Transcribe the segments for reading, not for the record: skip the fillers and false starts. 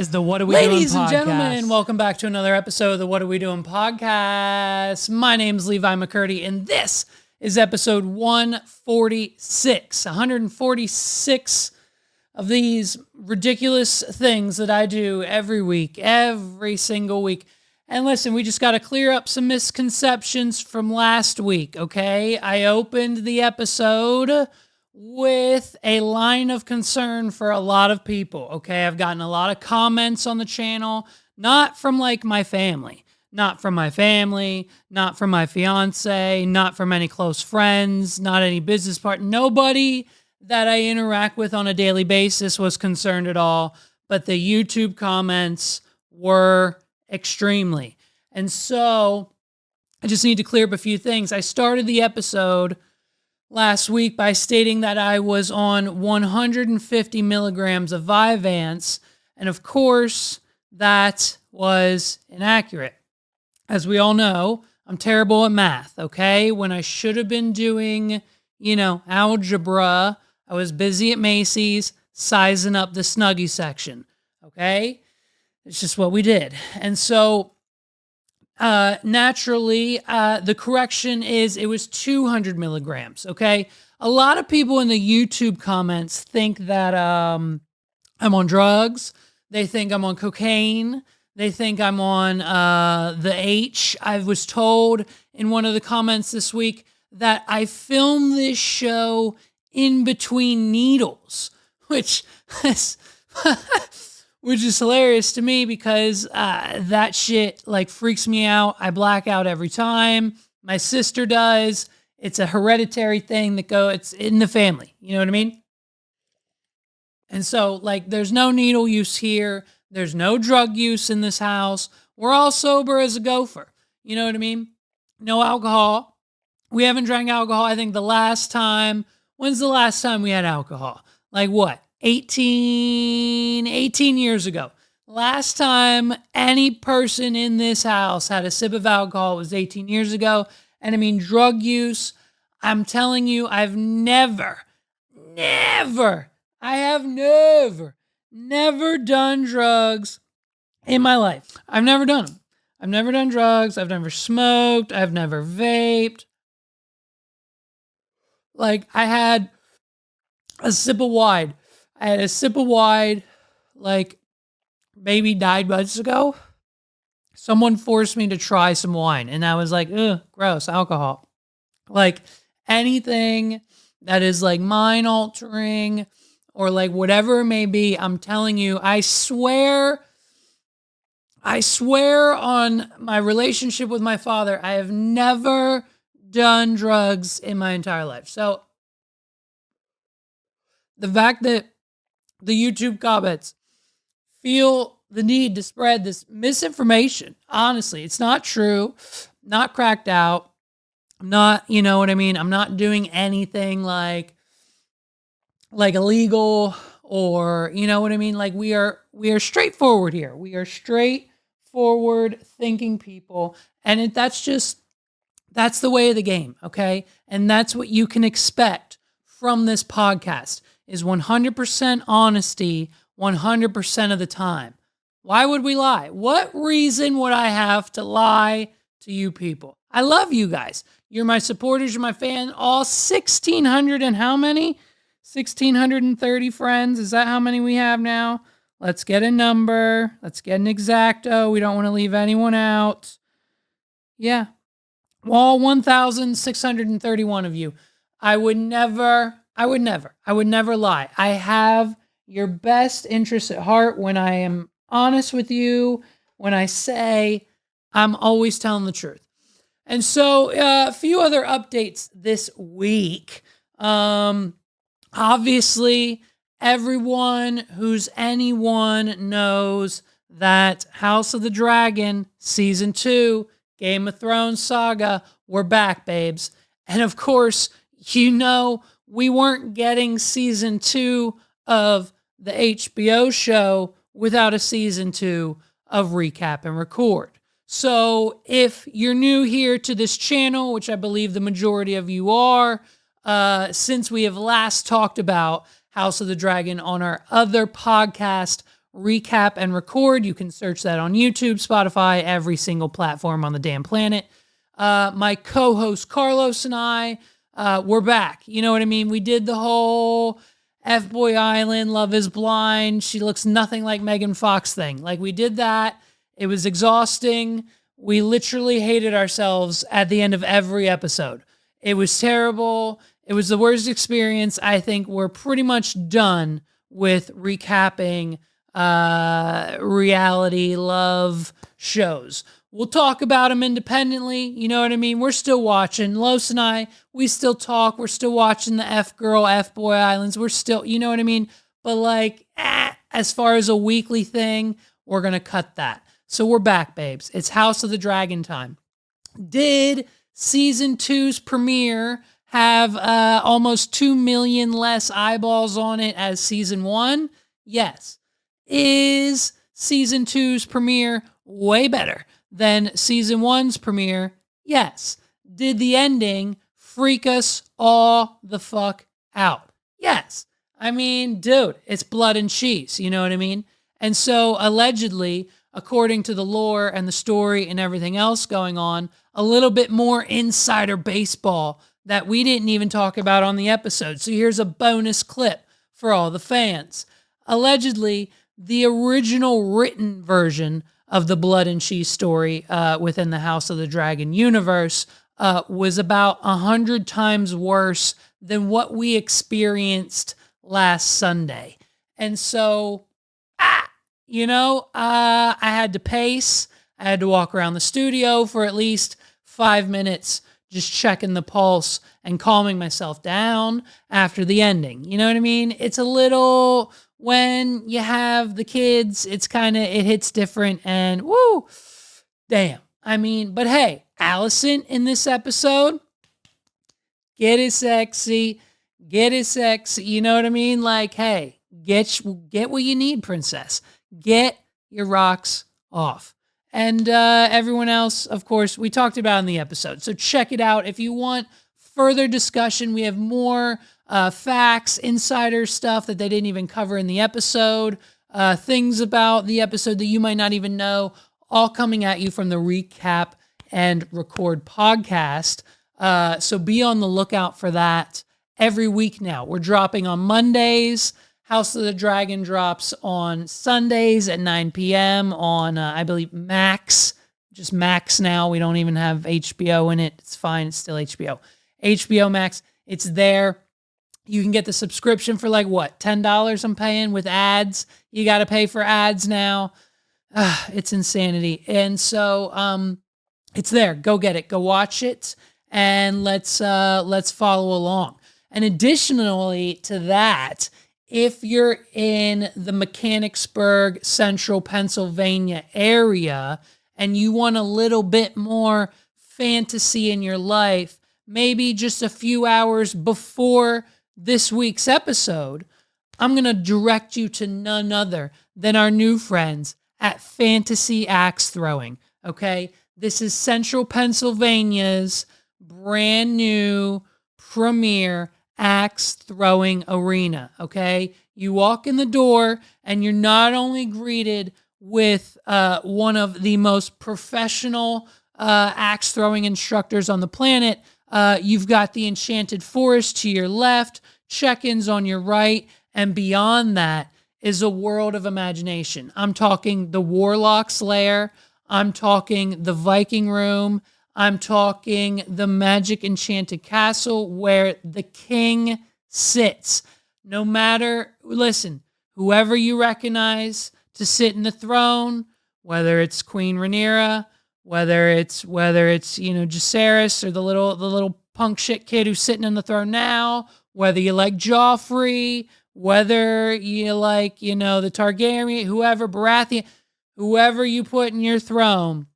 is the What Are We Doing podcast. Ladies and gentlemen, welcome back to another episode of the What Are We Doing podcast. My name's Levi McCurdy, and this is episode 146. 146 of these ridiculous things that I do every week, every single week. And listen, we just got to clear up some misconceptions from last week, okay? I opened the episode with a line of concern for a lot of people, okay? I've gotten a lot of comments on the channel, not from like my family, not from my fiance, not from any close friends, not any business partner. Nobody that I interact with on a daily basis was concerned at all, but the YouTube comments were extremely. And so I just need to clear up a few things. I started the episode last week by stating that I was on 150 milligrams of Vyvanse, and of course, that was inaccurate. As we all know, I'm terrible at math, okay? When I should have been doing, algebra, I was busy at Macy's sizing up the Snuggie section, okay? It's just what we did. And so naturally, the correction is it was 200 milligrams, okay? A lot of people in the YouTube comments think that I'm on drugs. They think I'm on cocaine. They think I'm on the H. I was told in one of the comments this week that I filmed this show in between needles, which is hilarious to me because that shit like freaks me out. I black out every time. My sister does. It's a hereditary thing it's in the family. You know what I mean? And so like there's no needle use here. There's no drug use in this house. We're all sober as a gopher. You know what I mean? No alcohol. We haven't drank alcohol. I think when's the last time we had alcohol? Like what? 18 years ago. Last time any person in this house had a sip of alcohol was 18 years ago. And I mean, drug use, I'm telling you, I have never done drugs in my life. I've never done them. I've never done drugs. I've never smoked. I've never vaped. Like I had a sip of wine. Like maybe 9 months ago. Someone forced me to try some wine, and I was like, ugh, gross, alcohol. Like anything that is like mind altering or like whatever it may be, I'm telling you, I swear on my relationship with my father, I have never done drugs in my entire life. So the fact that the YouTube comments feel the need to spread this misinformation, honestly, it's not true, not cracked out, not, you know what I mean? I'm not doing anything like illegal or, you know what I mean? Like we are straightforward here. We are straightforward thinking people. And that's the way of the game. Okay. And that's what you can expect from this podcast is 100% honesty 100% of the time. Why would we lie? What reason would I have to lie to you people? I love you guys. You're my supporters. You're my fan. All 1,600 and how many? 1,630 friends. Is that how many we have now? Let's get a number. Let's get an exacto. We don't want to leave anyone out. Yeah. All 1,631 of you. I would never lie. I have your best interests at heart when I am honest with you, when I say I'm always telling the truth. And so a few other updates this week. Obviously, everyone who's anyone knows that House of the Dragon Season 2, Game of Thrones saga, we're back, babes. And of course, we weren't getting Season 2 of the HBO show without a Season 2 of Recap and Record. So if you're new here to this channel, which I believe the majority of you are, since we have last talked about House of the Dragon on our other podcast, recap and record. You can search that on YouTube, Spotify, every single platform on the damn planet. My co-host Carlos and I, we're back. You know what I mean? We did the whole F-Boy Island, Love is Blind, she looks nothing like Megan Fox thing. Like, we did that. It was exhausting. We literally hated ourselves at the end of every episode. It was terrible. It was the worst experience. I think we're pretty much done with recapping reality love shows. We'll talk about them independently. You know what I mean? We're still watching. Los and I, we still talk. We're still watching the F-Girl, F-Boy Islands. We're still, you know what I mean? But like, as far as a weekly thing, we're going to cut that. So we're back, babes. It's House of the Dragon time. Did season 2's premiere have almost 2 million less eyeballs on it as season 1? Yes. Is season 2's premiere way better than season 1's premiere? Yes. Did the ending freak us all the fuck out? Yes. I mean, dude, it's blood and cheese. You know what I mean? And so allegedly, according to the lore and the story and everything else going on, a little bit more insider baseball that we didn't even talk about on the episode. So here's a bonus clip for all the fans. Allegedly, the original written version of the blood and cheese story within the House of the Dragon universe was about 100 times worse than what we experienced last Sunday. And so, I had to pace. I had to walk around the studio for at least 5 minutes, just checking the pulse and calming myself down after the ending. You know what I mean? It's a little, when you have the kids, it hits different, and woo, damn. I mean, but hey, Allison in this episode, get it sexy, you know what I mean? Like, hey, get what you need, princess. Get your rocks off. And everyone else, of course, we talked about in the episode. So check it out. If you want further discussion, we have more facts, insider stuff that they didn't even cover in the episode, things about the episode that you might not even know, all coming at you from the Recap and Record podcast. So be on the lookout for that every week now. We're dropping on Mondays. House of the Dragon drops on Sundays at 9 p.m. on, I believe, Max. Just Max now. We don't even have HBO in it. It's fine. It's still HBO. HBO Max. It's there. You can get the subscription for like, what, $10 I'm paying with ads. You got to pay for ads now. It's insanity. And so it's there. Go get it. Go watch it. And let's follow along. And additionally to that, if you're in the Mechanicsburg, Central Pennsylvania area, and you want a little bit more fantasy in your life, maybe just a few hours before this week's episode, I'm going to direct you to none other than our new friends at Fantasy Axe Throwing, okay? This is Central Pennsylvania's brand new premier axe throwing arena, okay? You walk in the door and you're not only greeted with one of the most professional axe throwing instructors on the planet. You've got the Enchanted Forest to your left, check-ins on your right, and beyond that is a world of imagination. I'm talking the Warlock's Lair. I'm talking the Viking Room. I'm talking the Magic Enchanted Castle where the king sits. No matter, listen, whoever you recognize to sit in the throne, whether it's Queen Rhaenyra, whether it's Jacaerys or the little punk shit kid who's sitting on the throne now, whether you like Joffrey, whether you like, the Targaryen, whoever, Baratheon, whoever you put in your throne,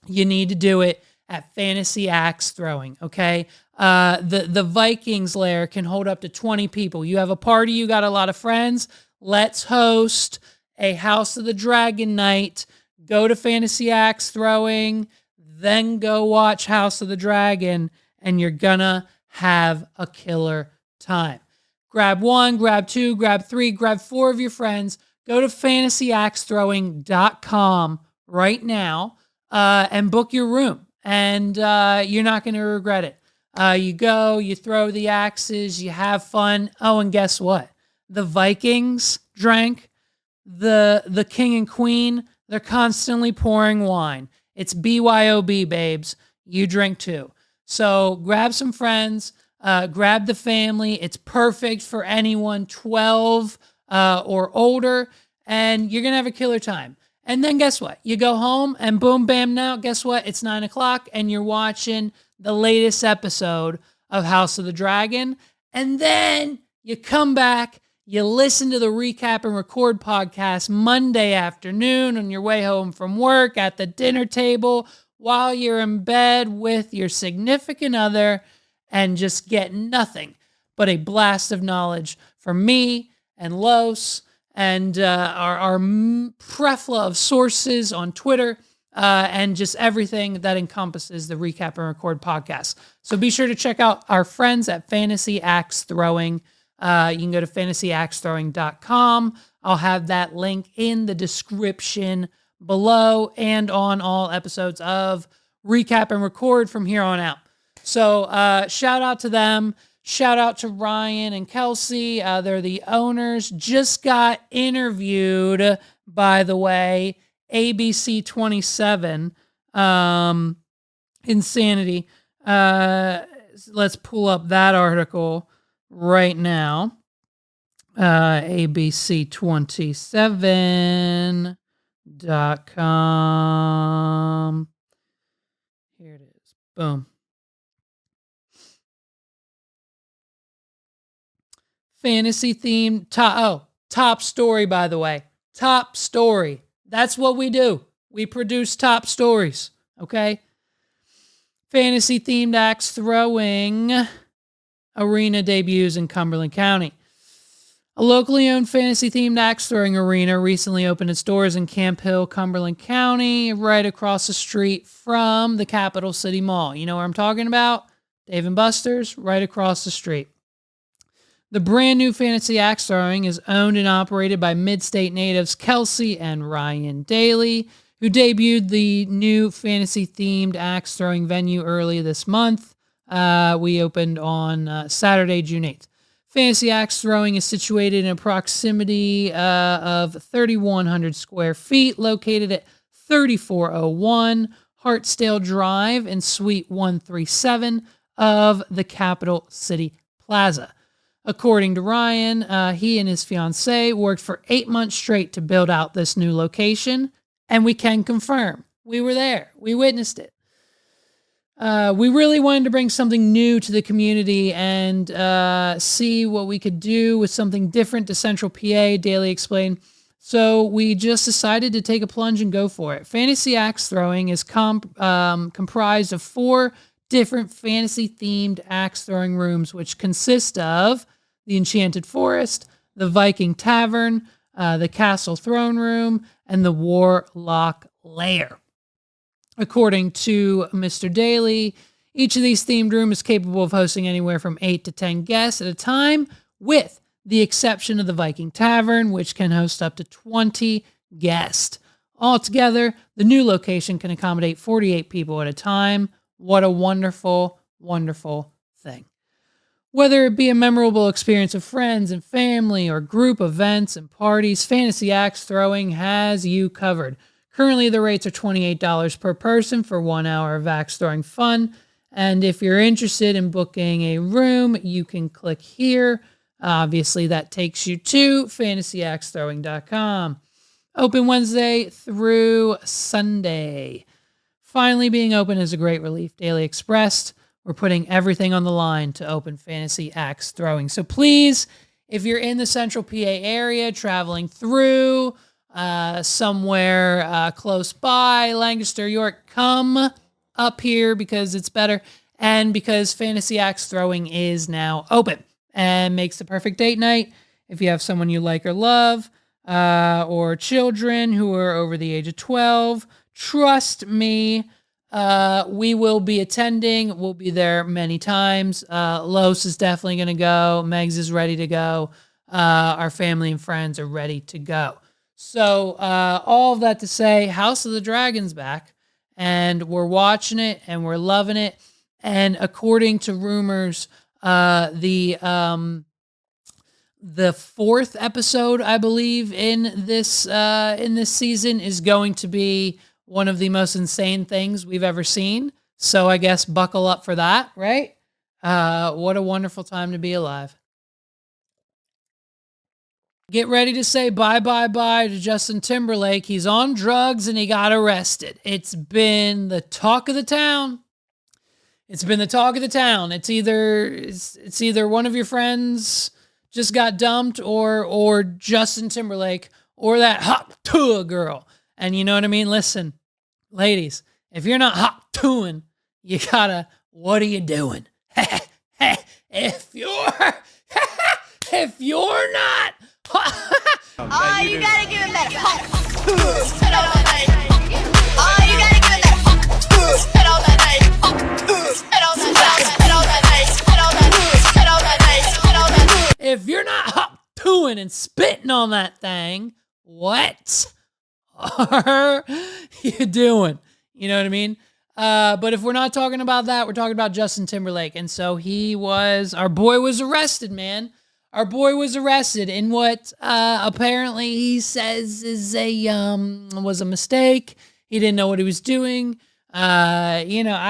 you need to do it at Fantasy Axe Throwing, okay? The Vikings lair can hold up to 20 people. You have a party, you got a lot of friends, let's host a House of the Dragon night. Go to Fantasy Axe Throwing, then go watch House of the Dragon, and you're gonna have a killer time. Grab one, grab two, grab three, grab four of your friends. go to fantasyaxethrowing.com right now and book your room. And you're not going to regret it. You go, you throw the axes, you have fun. Oh, and guess what? The Vikings drank, the king and queen, they're constantly pouring wine. It's BYOB, babes. You drink too. So grab some friends, grab the family. It's perfect for anyone 12 or older, and you're going to have a killer time. And then guess what? You go home and boom, bam, now, guess what? It's 9 o'clock and you're watching the latest episode of House of the Dragon. And then you come back, you listen to the Recap and Record podcast Monday afternoon on your way home from work, at the dinner table, while you're in bed with your significant other, and just get nothing but a blast of knowledge from me and Los and our plethora of sources on Twitter, and just everything that encompasses the Recap and Record podcast. So be sure to check out our friends at Fantasy Axe Throwing. You can go to fantasyaxethrowing.com. I'll have that link in the description below and on all episodes of Recap and Record from here on out. So shout out to them. Shout out to Ryan and Kelsey. They're the owners. Just got interviewed, by the way, ABC 27. Insanity. Let's pull up that article right now. ABC27.com. Here it is. Boom. Fantasy themed top story, by the way. Top story. That's what we do. We produce top stories. Okay. Fantasy themed axe throwing arena debuts in Cumberland County. A locally owned fantasy themed axe throwing arena recently opened its doors in Camp Hill, Cumberland County, right across the street from the Capital City Mall. You know what I'm talking about? Dave & Buster's, right across the street. The brand new fantasy axe throwing is owned and operated by mid-state natives Kelsey and Ryan Daly, who debuted the new fantasy-themed axe throwing venue early this month. We opened on Saturday, June 8th. Fantasy axe throwing is situated in a proximity of 3,100 square feet, located at 3401 Hartsdale Drive in Suite 137 of the Capital City Plaza. According to Ryan, he and his fiancée worked for 8 months straight to build out this new location, and we can confirm. We were there. We witnessed it. We really wanted to bring something new to the community and see what we could do with something different to Central PA, Daly explained. So we just decided to take a plunge and go for it. Fantasy axe throwing is comprised of 4 different fantasy-themed axe throwing rooms, which consist of the Enchanted Forest, the Viking Tavern, the Castle Throne Room, and the Warlock Lair. According to Mr. Daly, each of these themed rooms is capable of hosting anywhere from 8 to 10 guests at a time, with the exception of the Viking Tavern, which can host up to 20 guests. Altogether, the new location can accommodate 48 people at a time. What a wonderful, wonderful thing. Whether it be a memorable experience of friends and family or group events and parties, Fantasy Axe Throwing has you covered. Currently, the rates are $28 per person for 1 hour of axe throwing fun. And if you're interested in booking a room, you can click here. Obviously, that takes you to fantasyaxethrowing.com. Open Wednesday through Sunday. Finally being open is a great relief, Daly expressed. We're putting everything on the line to open Fantasy Axe Throwing. So please, if you're in the Central PA area, traveling through somewhere close by, Lancaster, York, come up here because it's better and because Fantasy Axe Throwing is now open and makes the perfect date night if you have someone you like or love or children who are over the age of 12. Trust me, we will be attending. We'll be there many times. Los is definitely going to go. Megs is ready to go. Our family and friends are ready to go. So all of that to say, House of the Dragon's back, and we're watching it and we're loving it. And according to rumors, the fourth episode, I believe, in this season is going to be one of the most insane things we've ever seen. So I guess buckle up for that, right? What a wonderful time to be alive. Get ready to say bye to Justin Timberlake. He's on drugs and he got arrested. It's been the talk of the town. It's been the talk of the town. It's either one of your friends just got dumped or Justin Timberlake or that hot tour girl. And you know what I mean? Listen, ladies, if you're not hot touring, you gotta, what are you doing? if you're not oh, you gotta give him that hot. Oh, you gotta give him that hot. If you're not hot tooing and spitting on that thing, what are you doing? You know what I mean? But if we're not talking about that, we're talking about Justin Timberlake. And so our boy was arrested, man. Our boy was arrested in what apparently he says is was a mistake. He didn't know what he was doing. I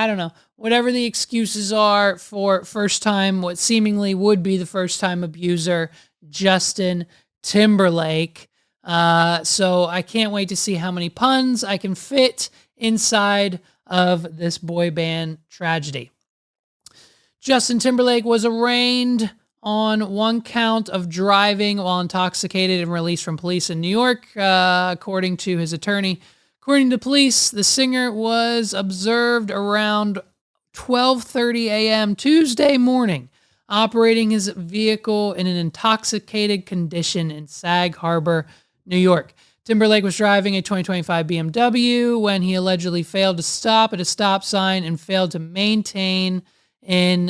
don't know. Whatever the excuses are for what seemingly would be the first time abuser, Justin Timberlake. So I can't wait to see how many puns I can fit inside of this boy band tragedy. Justin Timberlake was arraigned on one count of driving while intoxicated and released from police in New York, according to his attorney. According to police, the singer was observed around 12:30 a.m. Tuesday morning, operating his vehicle in an intoxicated condition in Sag Harbor, New York. Timberlake was driving a 2025 BMW when he allegedly failed to stop at a stop sign and failed to maintain in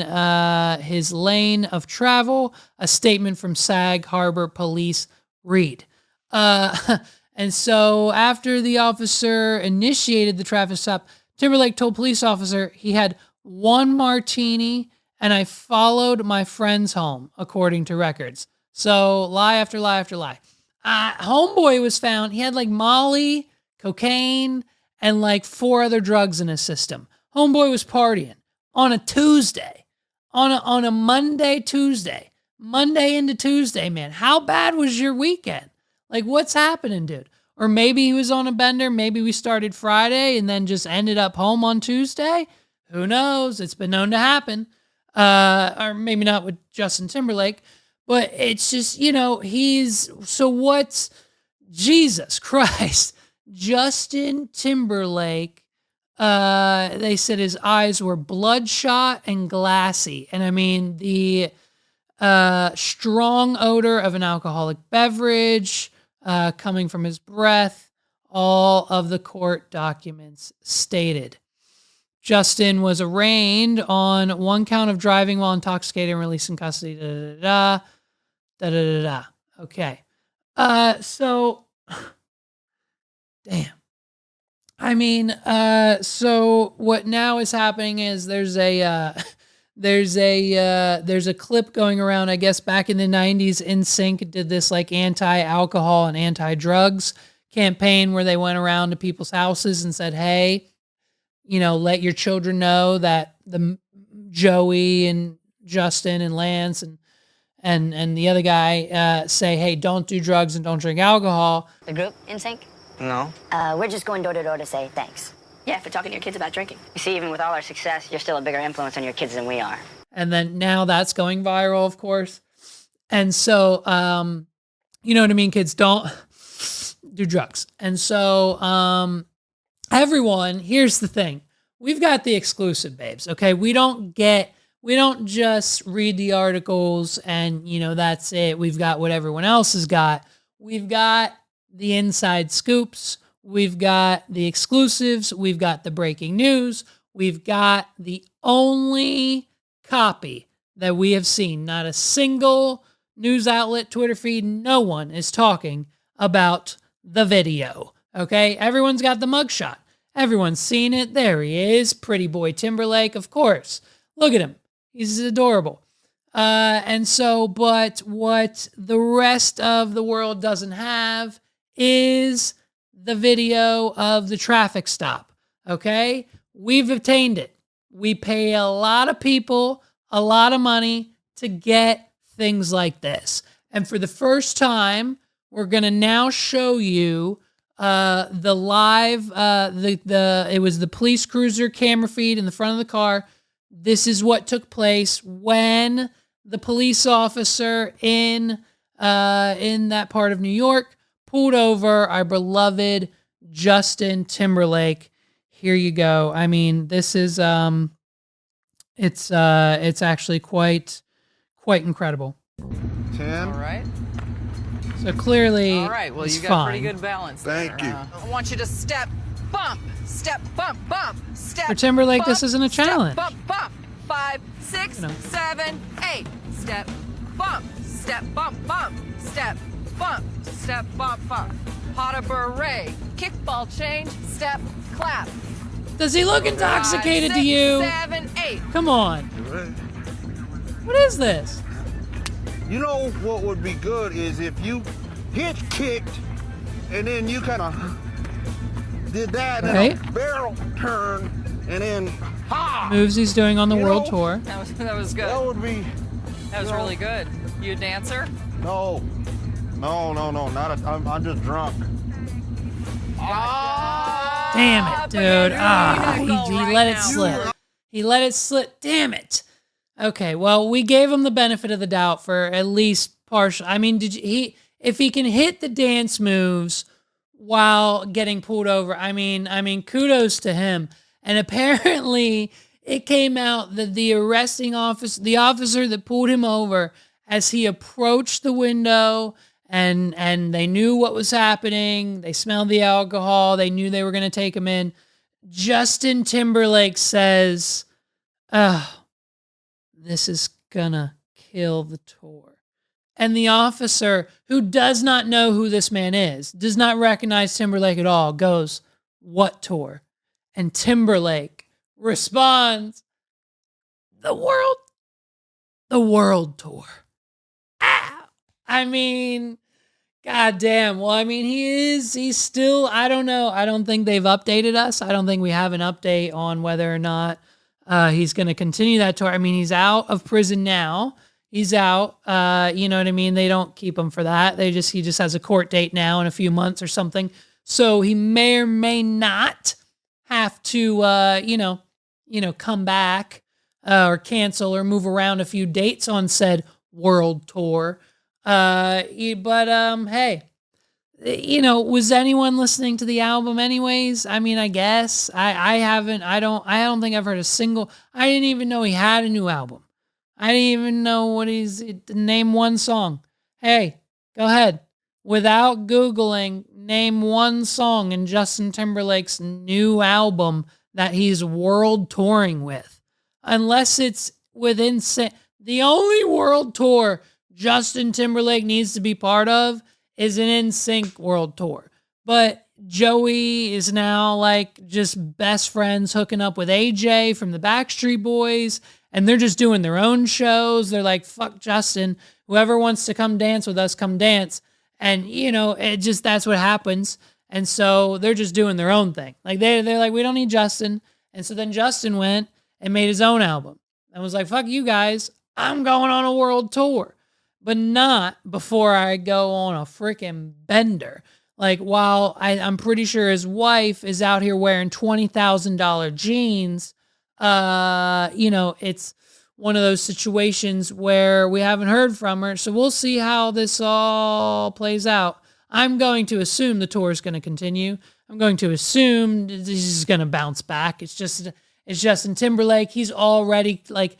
his lane of travel, a statement from Sag Harbor police read. And so after the officer initiated the traffic stop, Timberlake told police officer he had one martini and I followed my friends home, according to records. So lie after lie after lie. Homeboy was found. He had like Molly, cocaine, and like 4 other drugs in his system. Homeboy was partying on a Tuesday, on a Monday into Tuesday, man. How bad was your weekend? Like, what's happening, dude? Or maybe he was on a bender. Maybe we started Friday and then just ended up home on Tuesday. Who knows? It's been known to happen. Or maybe not with Justin Timberlake, but it's just, what's Jesus Christ? Justin Timberlake, they said his eyes were bloodshot and glassy. And I mean, the strong odor of an alcoholic beverage coming from his breath, all of the court documents stated. Justin was arraigned on one count of driving while intoxicated and released in custody. Okay. So, damn. I mean, so what now is happening is there's a clip going around, I guess back in the 90s, NSYNC did this like anti-alcohol and anti-drugs campaign where they went around to people's houses and said, hey, let your children know that the Joey and Justin and Lance and the other guy say, hey, don't do drugs and don't drink alcohol. The group, NSYNC? No. We're just going door to door to say thanks. Yeah, for talking to your kids about drinking. You see, even with all our success, you're still a bigger influence on your kids than we are. And then now that's going viral, of course. And so, you know what I mean? Kids, don't do drugs. And so, everyone, here's the thing. We've got the exclusive, babes, okay? We don't just read the articles and, that's it. We've got what everyone else has got. We've got the inside scoops. We've got the exclusives. We've got the breaking news. We've got the only copy that we have seen. Not a single news outlet, Twitter feed, no one is talking about the video. Okay, everyone's got the mugshot. Everyone's seen it. There he is, pretty boy Timberlake, of course. Look at him. He's adorable. And so, but what the rest of the world doesn't have is the video of the traffic stop. Okay, we've obtained it. We pay a lot of people a lot of money to get things like this. And for the first time, we're going to now show you the live, it was the police cruiser camera feed in the front of the car. This is what took place when the police officer in that part of New York pulled over our beloved Justin Timberlake. Here you go. I mean, this is it's actually quite incredible. 10. All right. So clearly, All right. Well, it's you got fine. pretty good balance. Thank there. you. I want you to step, bump, bump, step. For Timberlake, bump, this isn't a step, challenge. Bump, bump. 5, 6, You know. 7, 8. Step, bump, step, bump, step, bump. Pot of beret, kickball change, step, clap. Does he look intoxicated 5, 6, to you? 7, 8. Come on. What is this? You know what would be good is if you kicked, and then you kind of did that, and Right. then a barrel turn, and then ha! Moves he's doing on the You world know, tour. That was good. That would be. That was no. really good. You a dancer? No, not a. I'm just drunk. Damn it, dude. He let it now. slip. He let it slip. Damn it. Okay, well, we gave him the benefit of the doubt for at least partial. I mean, if he can hit the dance moves while getting pulled over, I mean, kudos to him. And apparently it came out that the officer that pulled him over, as he approached the window and they knew what was happening, they smelled the alcohol, they knew they were going to take him in. Justin Timberlake says, this is gonna kill the tour. And the officer, who does not know who this man is, does not recognize Timberlake at all, goes, what tour? And Timberlake responds, the world tour. Ah! I mean, goddamn. Well, I mean, he's still, I don't know. I don't think they've updated us. I don't think we have an update on whether or not he's going to continue that tour. I mean, he's out of prison now. He's out. You know what I mean? They don't keep him for that. He just has a court date now in a few months or something. So he may or may not have to, come back or cancel or move around a few dates on said world tour. Hey, was anyone listening to the album anyways? I mean, I guess I haven't, I don't think I've heard a single, I didn't even know he had a new album. I didn't even know name one song. Hey, go ahead. Without Googling, name one song in Justin Timberlake's new album that he's world touring with. Unless it's within, the only world tour Justin Timberlake needs to be part of is an NSYNC world tour. But Joey is now like just best friends hooking up with AJ from the Backstreet Boys, and they're just doing their own shows. They're like, fuck Justin. Whoever wants to come dance with us, come dance. And, that's what happens. And so they're just doing their own thing. Like they're like, we don't need Justin. And so then Justin went and made his own album and was like, fuck you guys. I'm going on a world tour. But not before I go on a freaking bender. Like, while I'm pretty sure his wife is out here wearing $20,000 jeans, it's one of those situations where we haven't heard from her. So we'll see how this all plays out. I'm going to assume the tour is going to continue. I'm going to assume this is going to bounce back. It's Justin Timberlake. He's already like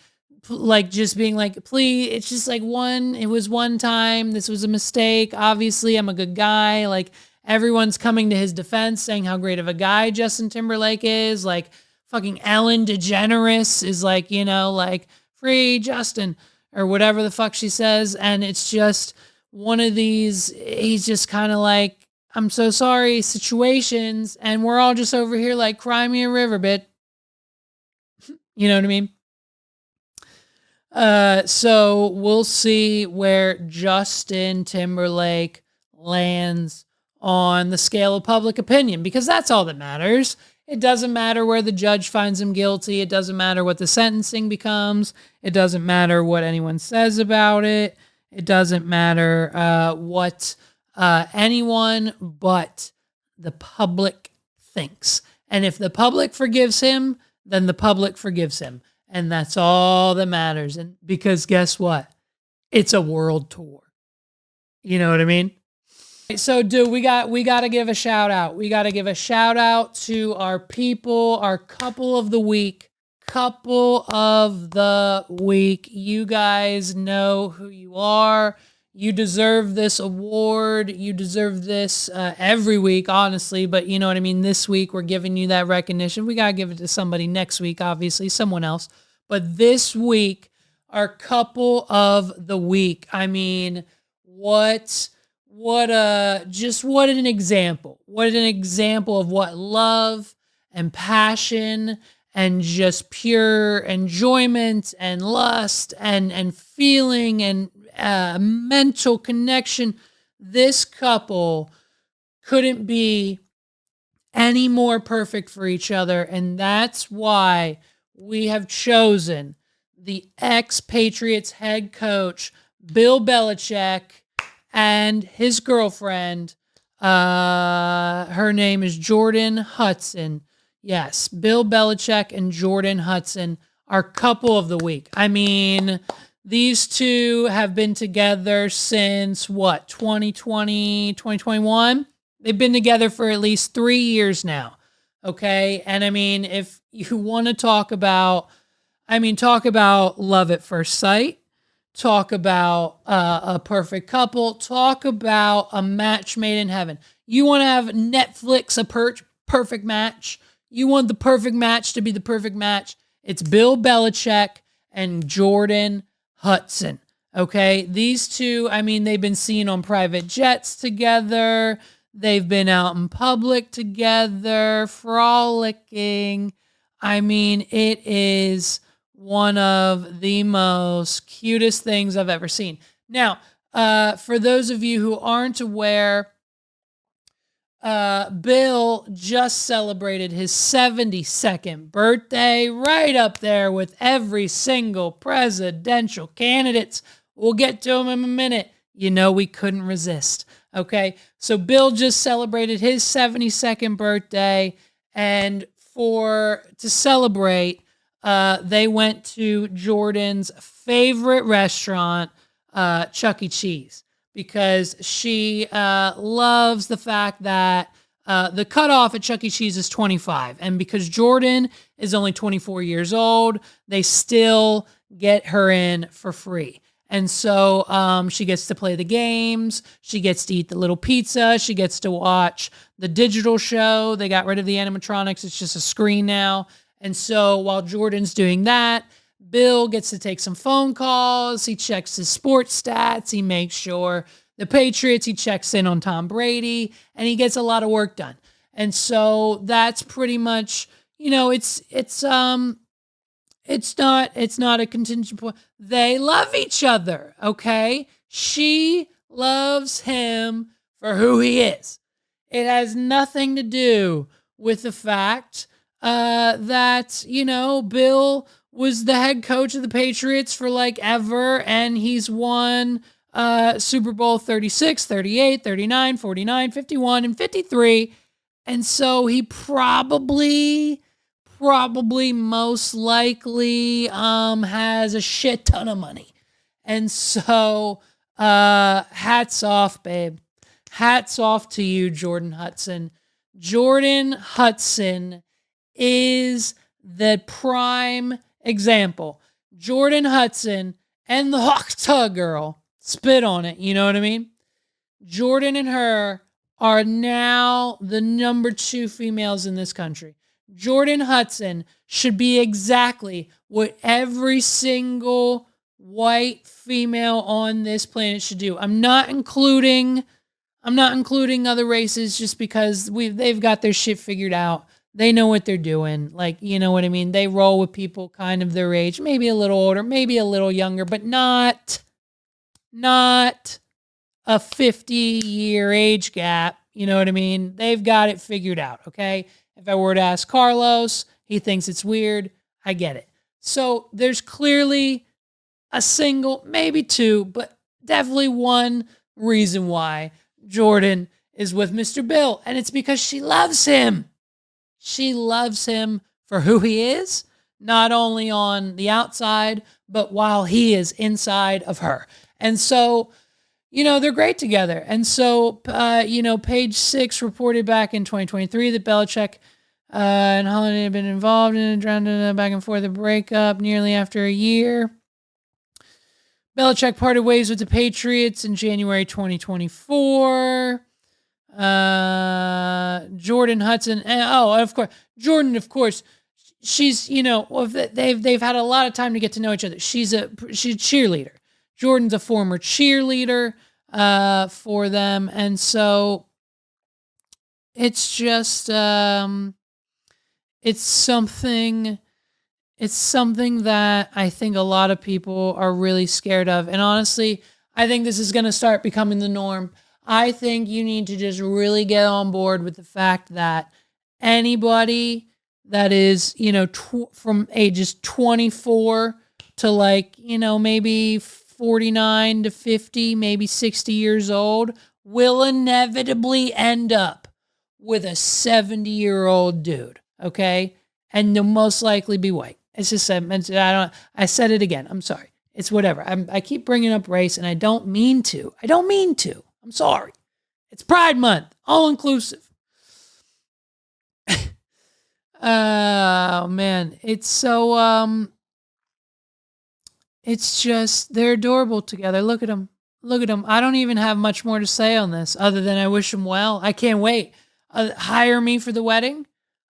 just being like, please, it's just like it was one time. This was a mistake. Obviously, I'm a good guy. Like, everyone's coming to his defense saying how great of a guy Justin Timberlake is. Like, fucking Ellen DeGeneres is like, like, free Justin or whatever the fuck she says. And it's just one of these, he's just kind of like, I'm so sorry situations, and we're all just over here like, cry me a river, bitch. You know what I mean? So we'll see where Justin Timberlake lands on the scale of public opinion, because that's all that matters. It doesn't matter where the judge finds him guilty. It doesn't matter what the sentencing becomes. It doesn't matter what anyone says about it. It doesn't matter what anyone but the public thinks. And if the public forgives him, then the public forgives him. And that's all that matters. And because guess what? It's a world tour. You know what I mean? So, dude, we got to give a shout out. We got to give a shout out to our people, our couple of the week. Couple of the week. You guys know who you are. You deserve this award. You deserve this every week, honestly. But you know what I mean? This week, we're giving you that recognition. We got to give it to somebody next week, obviously, someone else. But this week, our couple of the week. I mean, what an example. What an example of what love and passion and just pure enjoyment and lust and feeling and mental connection. This couple couldn't be any more perfect for each other. And that's why we have chosen the ex-Patriots head coach, Bill Belichick, and his girlfriend. Her name is Jordan Hudson. Yes, Bill Belichick and Jordan Hudson are couple of the week. I mean, these two have been together since, 2020, 2021? They've been together for at least 3 years now, okay? And I mean, if you want to talk about love at first sight, talk about a perfect couple, talk about a match made in heaven. You want to have Netflix, a perfect match? You want the perfect match to be the perfect match? It's Bill Belichick and Jordan Hudson. Okay, these two, I mean, they've been seen on private jets together. They've been out in public together, frolicking. I mean, it is one of the most cutest things I've ever seen. Now, for those of you who aren't aware, Bill just celebrated his 72nd birthday, right up there with every single presidential candidates. We'll get to him in a minute. You know, we couldn't resist. Okay, so Bill just celebrated his 72nd birthday, and to celebrate, they went to Jordan's favorite restaurant, Chuck E. Cheese, because she loves the fact that the cutoff at Chuck E. Cheese is 25. And because Jordan is only 24 years old, they still get her in for free. And so she gets to play the games. She gets to eat the little pizza. She gets to watch the digital show. They got rid of the animatronics. It's just a screen now. And so while Jordan's doing that, Bill gets to take some phone calls. He checks his sports stats. He makes sure the Patriots, he checks in on Tom Brady, and he gets a lot of work done. And so that's pretty much, you know, it's not a contingent point. They love each other, okay? She loves him for who he is. It has nothing to do with the fact that, you know, Bill was the head coach of the Patriots for like ever, and he's won Super Bowl 36, 38, 39, 49, 51, and 53. And so he probably most likely has a shit ton of money. And so hats off, babe. Hats off to you, Jordan Hudson. Jordan Hudson is the prime example. Jordan Hudson and the Hawk girl spit on it, you know what I mean? Jordan and her are now the number 2 females in this country. Jordan Hudson should be exactly what every single white female on this planet should do. I'm not including I'm not including other races just because they've got their shit figured out. They know what they're doing. Like, you know what I mean? They roll with people kind of their age, maybe a little older, maybe a little younger, but not a 50-year age gap. You know what I mean? They've got it figured out, okay? If I were to ask Carlos, he thinks it's weird. I get it. So there's clearly a single, maybe two, but definitely one reason why Jordan is with Mr. Bill, and it's because she loves him. She loves him for who he is, not only on the outside, but while he is inside of her. And so, you know, they're great together. And so, you know, Page 6 reported back in 2023 that Belichick and Holiday had been involved in a drowned back and forth a breakup nearly after a year. Belichick parted ways with the Patriots in January 2024. Jordan Hudson. Of course, Jordan. Of course, she's, you know, they've had a lot of time to get to know each other. She's a cheerleader. Jordan's a former cheerleader for them, and so it's just it's something that I think a lot of people are really scared of, and honestly, I think this is going to start becoming the norm. I think you need to just really get on board with the fact that anybody that is, you know, from ages 24 to like, you know, maybe 49 to 50, maybe 60 years old will inevitably end up with a 70-year-old dude, okay? And they'll most likely be white. It's just, I said it again. I'm sorry. It's whatever. I keep bringing up race and I don't mean to. I'm sorry. It's Pride Month, all inclusive. Oh man, it's so it's just they're adorable together. Look at them. I don't even have much more to say on this other than I wish them well. I can't wait. Hire me for the wedding.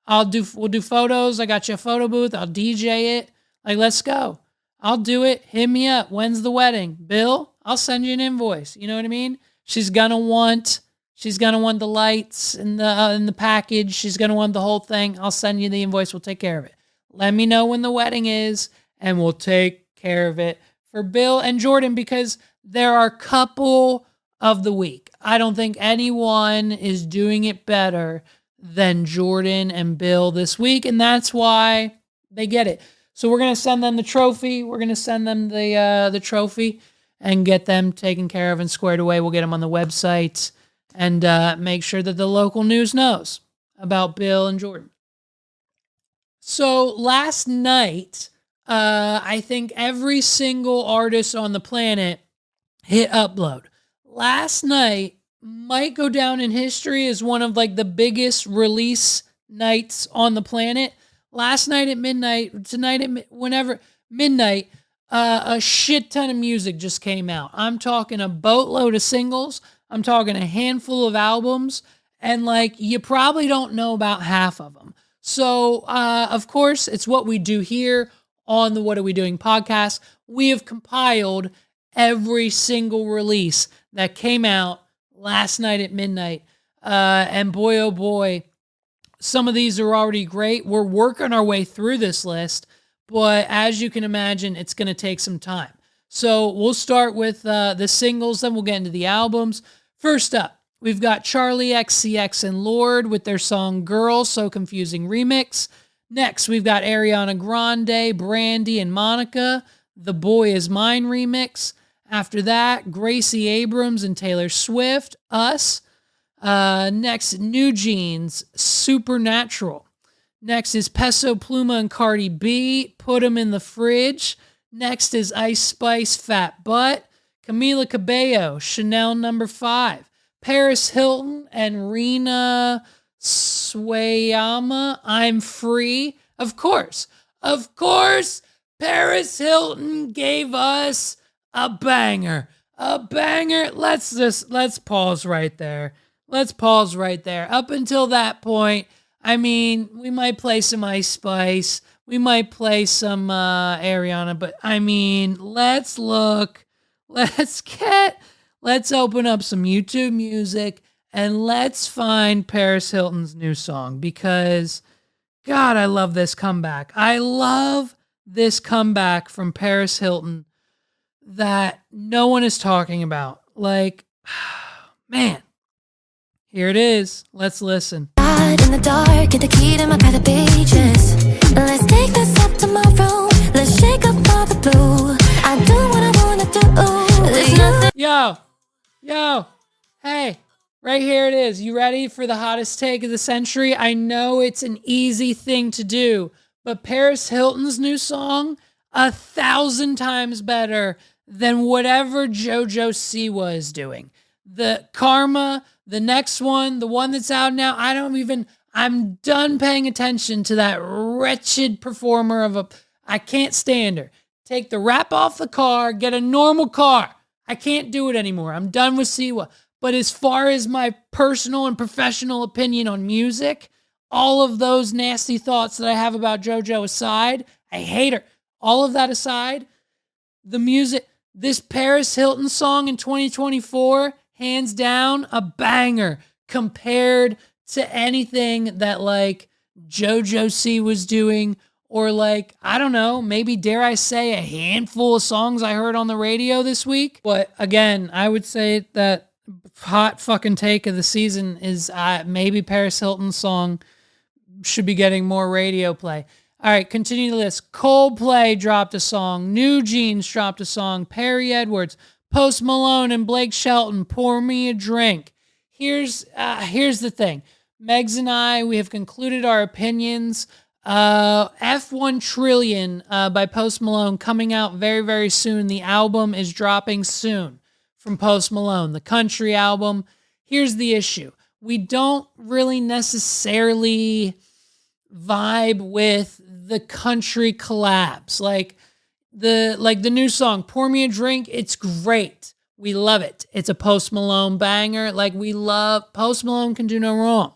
We'll do photos. I got you a photo booth. I'll DJ it. Like, let's go. I'll do it. Hit me up. When's the wedding? Bill, I'll send you an invoice. You know what I mean? She's gonna want the lights in the package. She's gonna want the whole thing. I'll send you the invoice. We'll take care of it. Let me know when the wedding is, and we'll take care of it for Bill and Jordan because they're our couple of the week. I don't think anyone is doing it better than Jordan and Bill this week, and that's why they get it. So we're gonna send them the trophy. We're gonna send them the trophy and get them taken care of and squared away. We'll get them on the website and make sure that the local news knows about Bill and Jordan. So last night, I think every single artist on the planet hit upload. Last night might go down in history as one of like the biggest release nights on the planet. Last night at midnight, tonight at midnight, a shit ton of music just came out. I'm talking a boatload of singles. I'm talking a handful of albums. And like, you probably don't know about half of them. So, of course, it's what we do here on the What Are We Doing podcast. We have compiled every single release that came out last night at midnight. And boy, oh boy, some of these are already great. We're working our way through this list. But as you can imagine, it's going to take some time. So we'll start with the singles, then we'll get into the albums. First up, we've got Charlie XCX and Lorde with their song Girl, So Confusing remix. Next, we've got Ariana Grande, Brandy, and Monica, The Boy Is Mine remix. After that, Gracie Abrams and Taylor Swift, Us. Next, New Jeans, Supernatural. Next is Peso Pluma and Cardi B, Put 'Em in the Fridge. Next is Ice Spice, Fat Butt. Camila Cabello, Chanel No. 5. Paris Hilton and Rina Swayama, I'm Free. Of course, Paris Hilton gave us a banger. Let's pause right there. Up until that point, I mean, we might play some Ice Spice. We might play some Ariana. But, I mean, let's open up some YouTube music and let's find Paris Hilton's new song because, God, I love this comeback. I love this comeback from Paris Hilton that no one is talking about. Like, man, here it is. Let's listen. In the dark, get the key to my private pages. Let's take this up tomorrow. Let's shake up all the blue. I do what I wanna do. There's nothing. Yo, hey, right here it is. You ready for the hottest take of the century? I know it's an easy thing to do, but Paris Hilton's new song, 1,000 times better than whatever JoJo Siwa is doing. The Karma, the next one, the one that's out now, I'm done paying attention to that wretched performer I can't stand her. Take the wrap off the car, get a normal car. I can't do it anymore. I'm done with Siwa. But as far as my personal and professional opinion on music, all of those nasty thoughts that I have about JoJo aside, I hate her. All of that aside, the music, this Paris Hilton song in 2024, hands down, a banger compared to anything that like JoJo C was doing, or like, I don't know, maybe dare I say a handful of songs I heard on the radio this week. But again, I would say that hot fucking take of the season is maybe Paris Hilton's song should be getting more radio play. All right, continue the list. Coldplay dropped a song. New Jeans dropped a song. Perry Edwards, Post Malone, and Blake Shelton, Pour Me a Drink. Here's the thing. Megs and I, we have concluded our opinions. F1 Trillion by Post Malone coming out very, very soon. The album is dropping soon from Post Malone, the country album. Here's the issue. We don't really necessarily vibe with the country collabs. Like the new song, Pour Me a Drink, it's great. We love it. It's a Post Malone banger. Like, we love, Post Malone can do no wrong.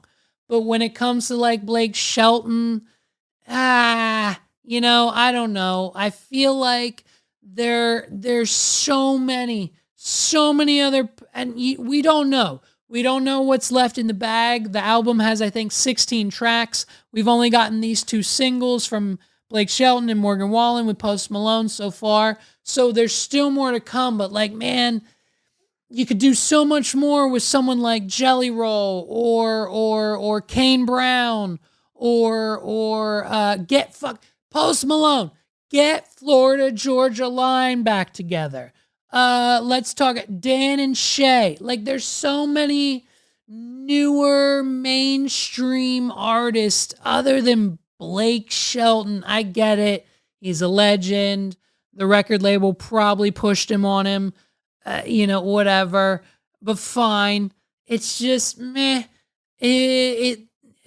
But when it comes to like Blake Shelton, I don't know. I feel like there's so many other, and we don't know. We don't know what's left in the bag. The album has, I think, 16 tracks. We've only gotten these 2 singles from Blake Shelton and Morgan Wallen with Post Malone so far. So there's still more to come. But like, man, you could do so much more with someone like Jelly Roll or Kane Brown or Post Malone. Get Florida Georgia Line back together. Let's talk Dan and Shay. Like, there's so many newer mainstream artists other than Blake Shelton. I get it. He's a legend. The record label probably pushed him on him. Whatever. But fine. It's just meh.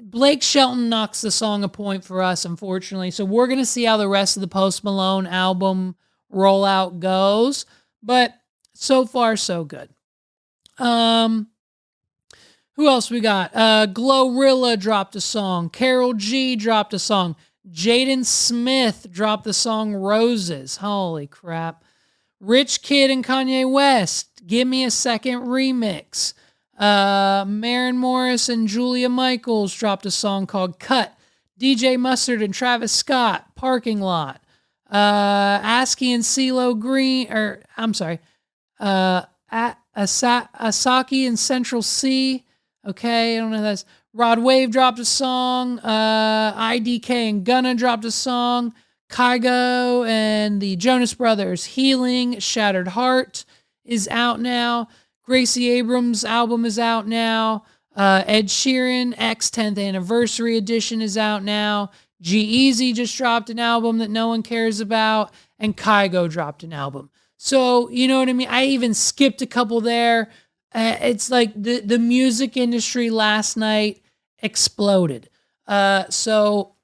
Blake Shelton knocks the song a point for us, unfortunately. So we're going to see how the rest of the Post Malone album rollout goes. But so far, so good. Who else we got? Glorilla dropped a song. Carol G dropped a song. Jaden Smith dropped the song Roses. Holy crap. Rich Kid and Kanye West, Give Me a Second remix. Maren Morris and Julia Michaels dropped a song called Cut. DJ Mustard and Travis Scott, Parking Lot. Asky and CeeLo Green, Asaki and Central C. Okay, I don't know if that's. Rod Wave dropped a song. IDK and Gunna dropped a song. Kygo and the Jonas Brothers, Healing, Shattered Heart is out now. Gracie Abrams' album is out now. Ed Sheeran, X 10th Anniversary Edition is out now. G-Eazy just dropped an album that no one cares about. And Kygo dropped an album. So, you know what I mean? I even skipped a couple there. It's like the music industry last night exploded. So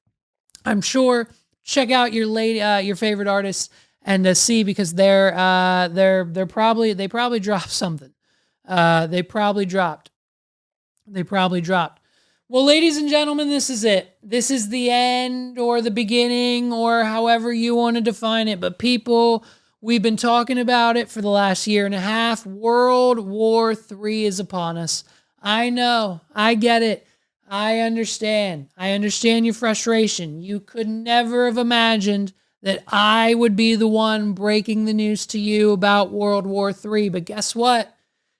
I'm sure check out your favorite artists and see, because they probably dropped something. They probably dropped. Well, ladies and gentlemen, this is it. This is the end or the beginning or however you want to define it. But people, we've been talking about it for the last year and a half. World War III is upon us. I know. I get it. I understand. I understand your frustration. You could never have imagined that I would be the one breaking the news to you about World War III. But guess what?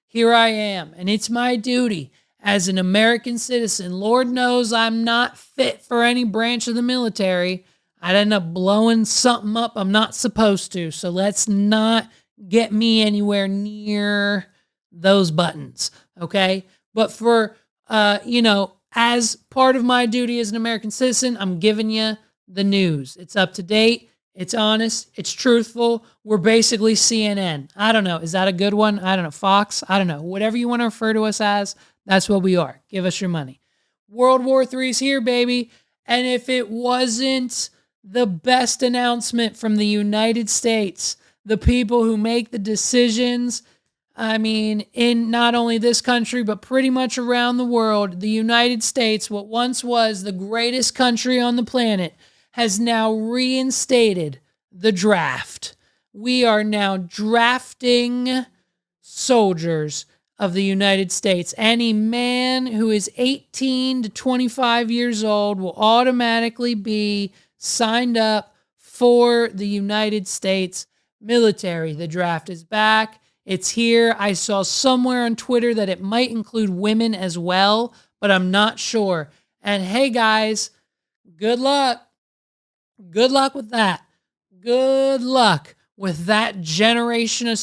Here I am. And it's my duty as an American citizen. Lord knows I'm not fit for any branch of the military. I'd end up blowing something up I'm not supposed to. So let's not get me anywhere near those buttons. Okay? But for, as part of my duty as an American citizen, I'm giving you the news. It's up to date. It's honest. It's truthful. We're basically CNN. I don't know. Is that a good one? I don't know. Fox? I don't know. Whatever you want to refer to us as, that's what we are. Give us your money. World War III is here, baby. And if it wasn't the best announcement from the United States, the people who make the decisions, I mean, in not only this country, but pretty much around the world, the United States, what once was the greatest country on the planet, has now reinstated the draft. We are now drafting soldiers of the United States. Any man who is 18 to 25 years old will automatically be signed up for the United States military. The draft is back. It's here. I saw somewhere on Twitter that it might include women as well, but I'm not sure. And hey, guys, good luck. Good luck with that. Good luck with that generation of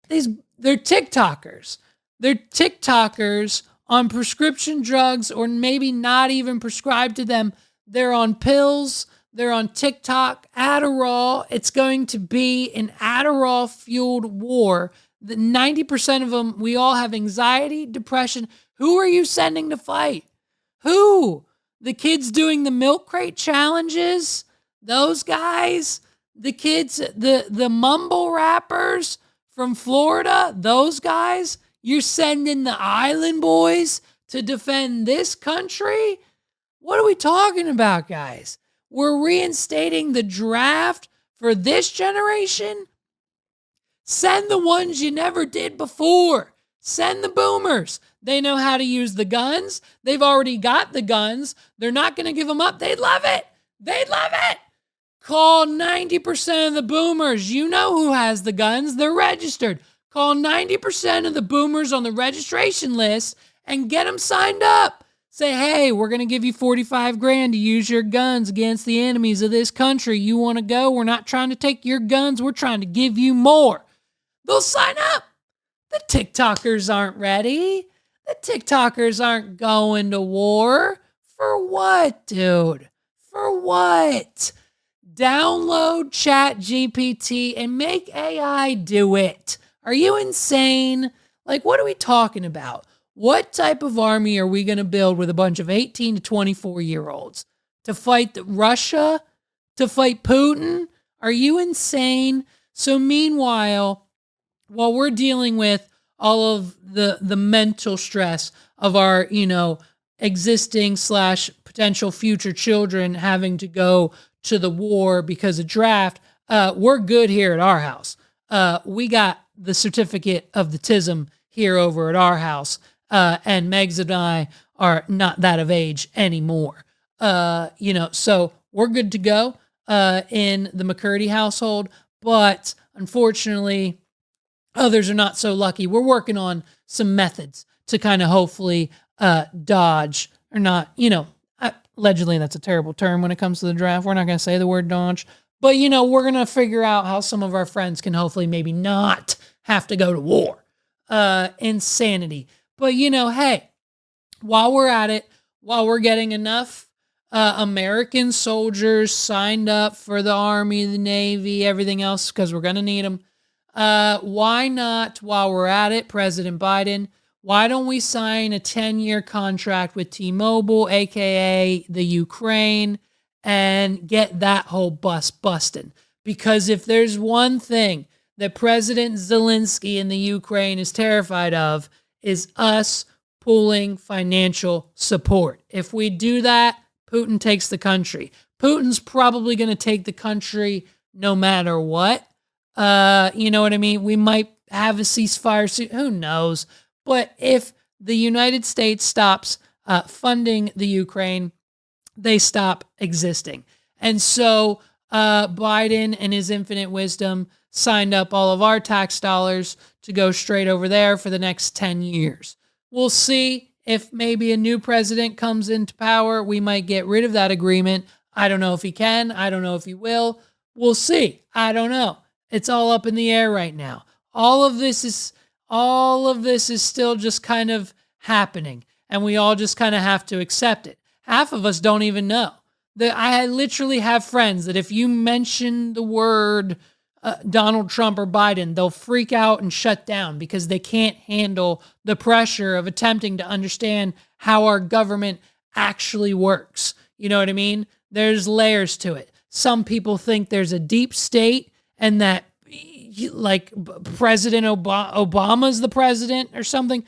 they're TikTokers. They're TikTokers on prescription drugs, or maybe not even prescribed to them. They're on pills. They're on TikTok, Adderall. It's going to be an Adderall-fueled war. The 90% of them, we all have anxiety, depression. Who are you sending to fight? Who? The kids doing the milk crate challenges? Those guys? The kids, the mumble rappers from Florida? Those guys? You're sending the island boys to defend this country? What are we talking about, guys? We're reinstating the draft for this generation? Send the ones you never did before. Send the boomers. They know how to use the guns. They've already got the guns. They're not going to give them up. They'd love it. They'd love it. Call 90% of the boomers. You know who has the guns. They're registered. Call 90% of the boomers on the registration list and get them signed up. Say, hey, we're going to give you $45,000 to use your guns against the enemies of this country. You want to go? We're not trying to take your guns. We're trying to give you more. They'll sign up. The TikTokers aren't ready. The TikTokers aren't going to war. For what, dude? For what? Download ChatGPT and make AI do it. Are you insane? Like, what are we talking about? What type of army are we going to build with a bunch of 18 to 24-year-olds? To fight Russia? To fight Putin? Are you insane? So meanwhile, while we're dealing with all of the mental stress of our, existing / potential future children having to go to the war because of draft, we're good here at our house. We got the certificate of the TISM here over at our house. And Megs and I are not that of age anymore. So we're good to go in the McCurdy household, but unfortunately, others are not so lucky. We're working on some methods to kind of hopefully dodge, or not, allegedly that's a terrible term when it comes to the draft. We're not going to say the word dodge, but, we're going to figure out how some of our friends can hopefully maybe not have to go to war. Insanity. But, hey, while we're at it, while we're getting enough American soldiers signed up for the Army, the Navy, everything else, because we're going to need them, why not, while we're at it, President Biden, why don't we sign a 10-year contract with T-Mobile, a.k.a. the Ukraine, and get that whole bus busting? Because if there's one thing that President Zelensky in the Ukraine is terrified of, is us pulling financial support. If we do that, Putin takes the country. Putin's probably going to take the country no matter what. You know what I mean? We might have a ceasefire soon. Who knows? But if the United States stops funding the Ukraine, they stop existing. And so Biden, in his infinite wisdom, signed up all of our tax dollars to go straight over there for the next 10 years. We'll see if maybe a new president comes into power. We might get rid of that agreement. I don't know if he can. I don't know if he will. We'll see. I don't know. It's all up in the air right now. All of this is still just kind of happening, and we all just kind of have to accept it. Half of us don't even know. I literally have friends that if you mention the word Donald Trump or Biden, they'll freak out and shut down because they can't handle the pressure of attempting to understand how our government actually works. You know what I mean? There's layers to it. Some people think there's a deep state and that like President Obama's the president or something.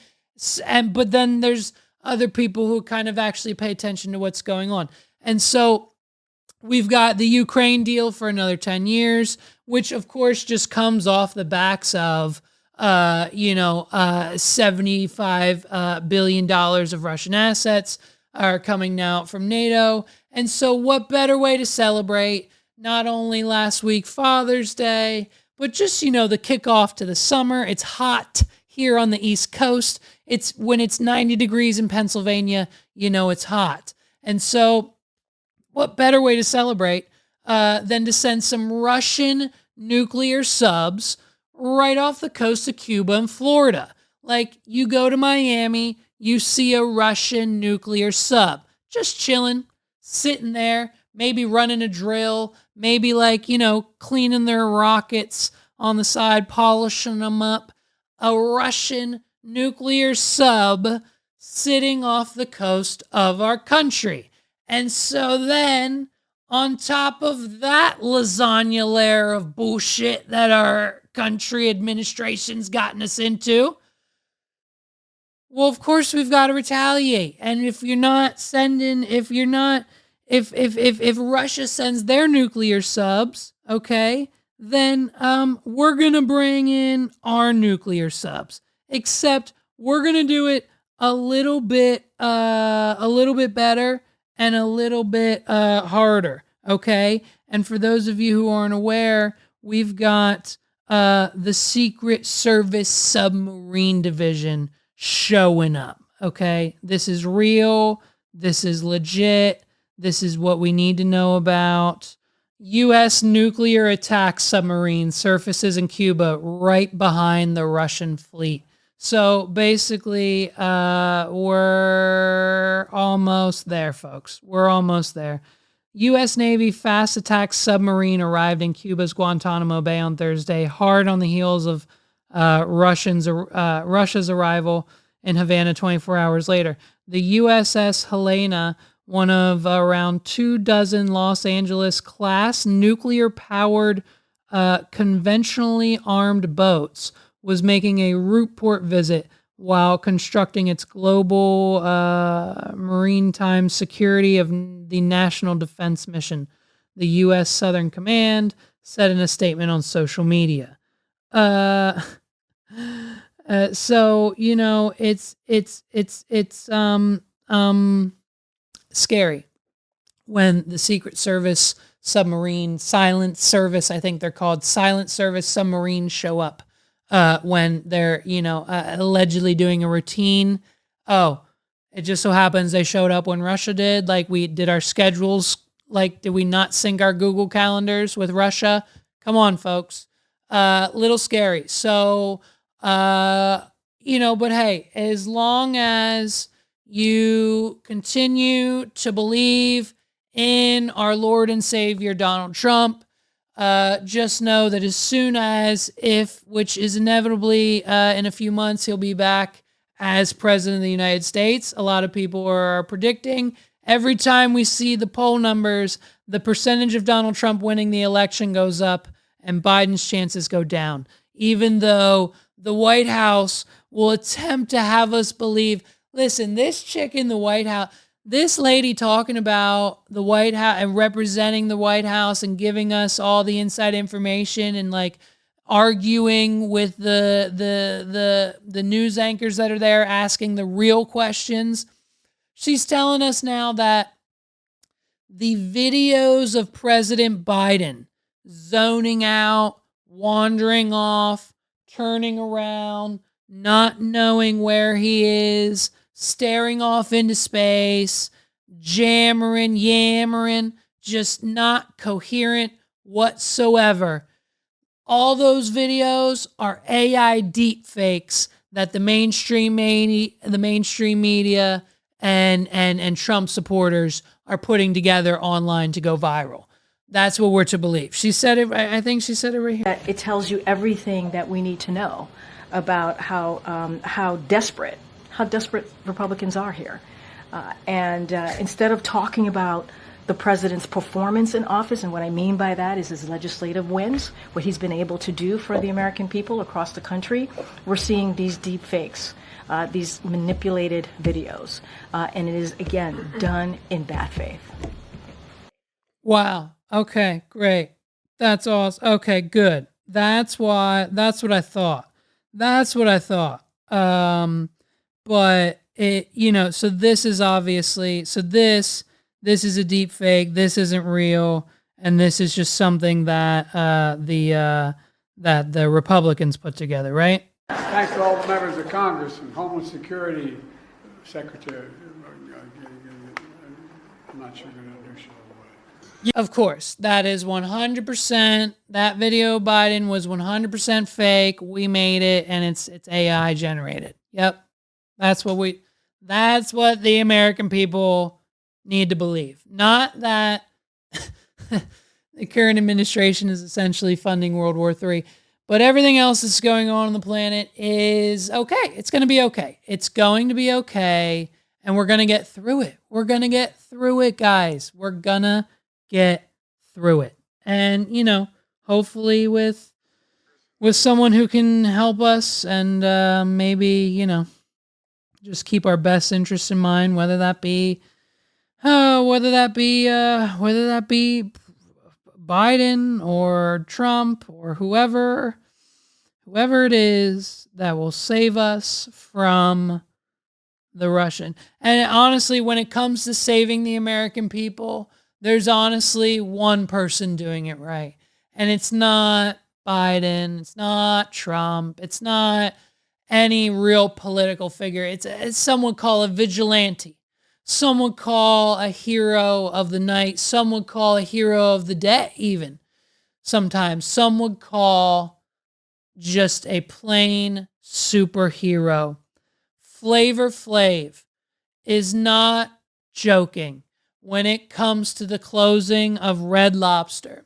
But then there's other people who kind of actually pay attention to what's going on. And so we've got the Ukraine deal for another 10 years, which of course just comes off the backs of, $75 billion of Russian assets are coming now from NATO. And so what better way to celebrate not only last week, Father's Day, but just, the kickoff to the summer. It's hot here on the East Coast. When it's 90 degrees in Pennsylvania, it's hot. And so what better way to celebrate than to send some Russian nuclear subs right off the coast of Cuba and Florida? Like, you go to Miami, you see a Russian nuclear sub just chilling, sitting there, maybe running a drill, maybe cleaning their rockets on the side, polishing them up. A Russian nuclear sub sitting off the coast of our country. And so then, on top of that lasagna layer of bullshit that our country administration's gotten us into, well, of course we've got to retaliate. And if Russia sends their nuclear subs, okay, then we're going to bring in our nuclear subs. Except we're going to do it a little bit better and a little bit harder, okay? And for those of you who aren't aware, we've got the Secret Service Submarine Division showing up, okay? This is real. This is legit. This is what we need to know about. U.S. nuclear attack submarine surfaces in Cuba right behind the Russian fleet. So basically, we're almost there, folks. We're almost there. U.S. Navy fast attack submarine arrived in Cuba's Guantanamo Bay on Thursday, hard on the heels of Russia's arrival in Havana 24 hours later. The USS Helena, one of around 24 Los Angeles-class nuclear-powered conventionally armed boats, was making a route port visit while constructing its global maritime security of the National Defense Mission, the U.S. Southern Command said in a statement on social media. So, it's scary when the Secret Service submarine, silent service, I think they're called, silent service submarines show up when they're, allegedly doing a routine. Oh, it just so happens they showed up when Russia did. Like, we did our schedules. Like, did we not sync our Google calendars with Russia? Come on, folks. Little scary. So, but hey, as long as you continue to believe in our Lord and Savior, Donald Trump, just know that as soon as, which is inevitably in a few months, he'll be back as president of the United States. A lot of people are predicting every time we see the poll numbers, the percentage of Donald Trump winning the election goes up and Biden's chances go down, even though the White House will attempt to have us believe, listen, this chick in the White House, this lady talking about the White House and representing the White House and giving us all the inside information and arguing with the news anchors that are there, asking the real questions. She's telling us now that the videos of President Biden zoning out, wandering off, turning around, not knowing where he is, staring off into space, yammering, just not coherent whatsoever. All those videos are AI deepfakes that the mainstream media and Trump supporters are putting together online to go viral. That's what we're to believe. She said it. I think she said it right here. It tells you everything that we need to know about how desperate Republicans are here. And instead of talking about the president's performance in office, and what I mean by that is his legislative wins, what he's been able to do for the American people across the country, we're seeing these deep fakes, these manipulated videos. And it is, again, done in bad faith. Wow. Okay, great. That's awesome. Okay, good. That's what I thought. But it, so this is obviously, this is a deep fake. This isn't real. And this is just something that, that the Republicans put together, right? Thanks to all the members of Congress and Homeland Security Secretary. I'm not sure going to understand. Of course, that is 100%. That video of Biden was 100% fake. We made it, and it's AI generated. Yep, that's what the American people need to believe. Not that the current administration is essentially funding World War III, but everything else that's going on the planet is okay. It's going to be okay. It's going to be okay, and we're going to get through it. We're going to get through it, guys. We're going to get through it. And, hopefully with someone who can help us and maybe, just keep our best interests in mind, whether that be Biden or Trump or whoever it is that will save us from the Russian. And honestly, when it comes to saving the American people, there's honestly one person doing it right. And it's not Biden. It's not Trump. It's not any real political figure. It's some would call a vigilante. Some would call a hero of the night. Some would call a hero of the day, even. Sometimes. Some would call just a plain superhero. Flavor Flav is not joking when it comes to the closing of Red Lobster.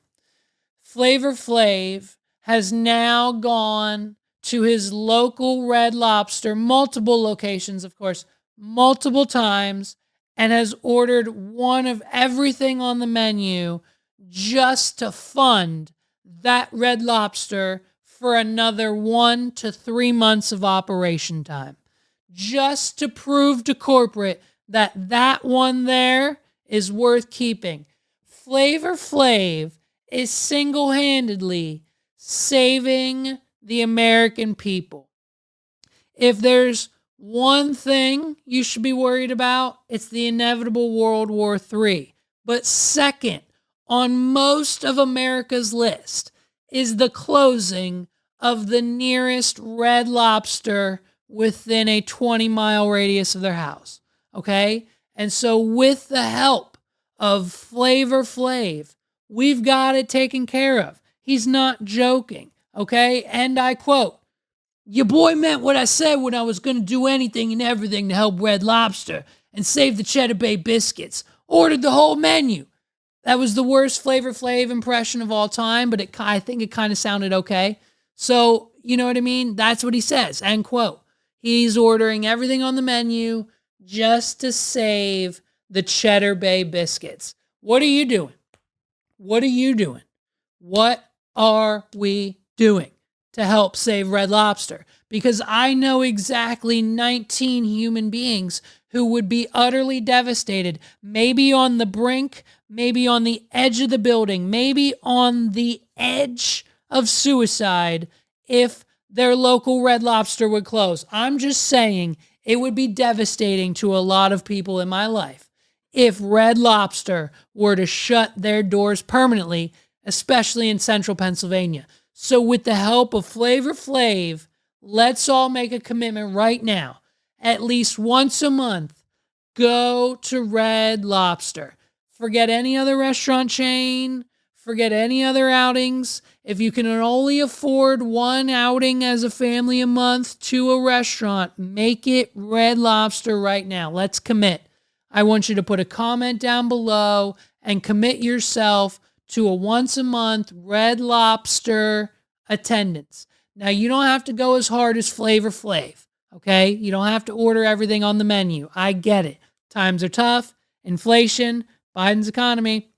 Flavor Flav has now gone to his local Red Lobster, multiple locations, of course, multiple times, and has ordered one of everything on the menu just to fund that Red Lobster for another 1 to 3 months of operation time. Just to prove to corporate that one there is worth keeping. Flavor Flav is single-handedly saving the American people. If there's one thing you should be worried about, it's the inevitable World War III. But second on most of America's list is the closing of the nearest Red Lobster within a 20-mile radius of their house. Okay? And so with the help of Flavor Flav, we've got it taken care of. He's not joking. Okay? And I quote, "Your boy meant what I said when I was going to do anything and everything to help Red Lobster and save the Cheddar Bay biscuits. Ordered the whole menu." That was the worst Flavor Flav impression of all time, but I think it kind of sounded okay. So, you know what I mean? That's what he says, end quote. He's ordering everything on the menu just to save the Cheddar Bay biscuits. What are you doing? What are you doing? What are we doing to help save Red Lobster? Because I know exactly 19 human beings who would be utterly devastated, maybe on the brink, maybe on the edge of the building, maybe on the edge of suicide if their local Red Lobster would close. I'm just saying it would be devastating to a lot of people in my life if Red Lobster were to shut their doors permanently, especially in central Pennsylvania. So with the help of Flavor Flav, let's all make a commitment right now. At least once a month, go to Red Lobster. Forget any other restaurant chain. Forget any other outings. If you can only afford one outing as a family a month to a restaurant, make it Red Lobster right now. Let's commit. I want you to put a comment down below and commit yourself to a once a month Red Lobster attendance. Now, you don't have to go as hard as Flavor Flav, okay? You don't have to order everything on the menu. I get it. Times are tough. Inflation, Biden's economy.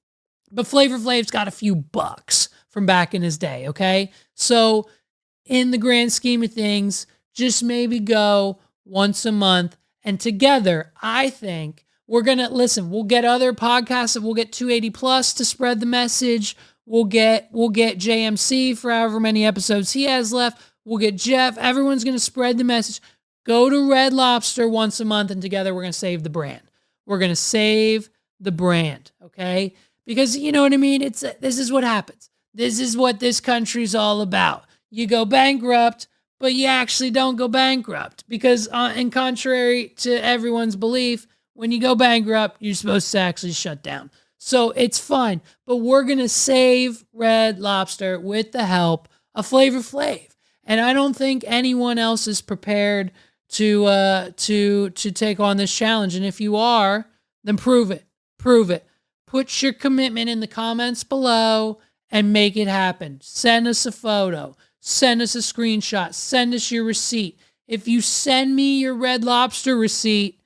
But Flavor Flav's got a few bucks from back in his day, okay? So in the grand scheme of things, just maybe go once a month. And together, I think we're going to, listen, we'll get other podcasts. We'll get 280 Plus to spread the message. We'll get JMC for however many episodes he has left. We'll get Jeff. Everyone's going to spread the message. Go to Red Lobster once a month, and together we're going to save the brand. We're going to save the brand, okay? Because you know what I mean? This is what happens. This is what this country's all about. You go bankrupt, but you actually don't go bankrupt. Because in contrary to everyone's belief, when you go bankrupt, you're supposed to actually shut down. So it's fine. But we're going to save Red Lobster with the help of Flavor Flav. And I don't think anyone else is prepared to take on this challenge. And if you are, then prove it. Prove it. Put your commitment in the comments below and make it happen. Send us a photo. Send us a screenshot. Send us your receipt. If you send me your Red Lobster receipt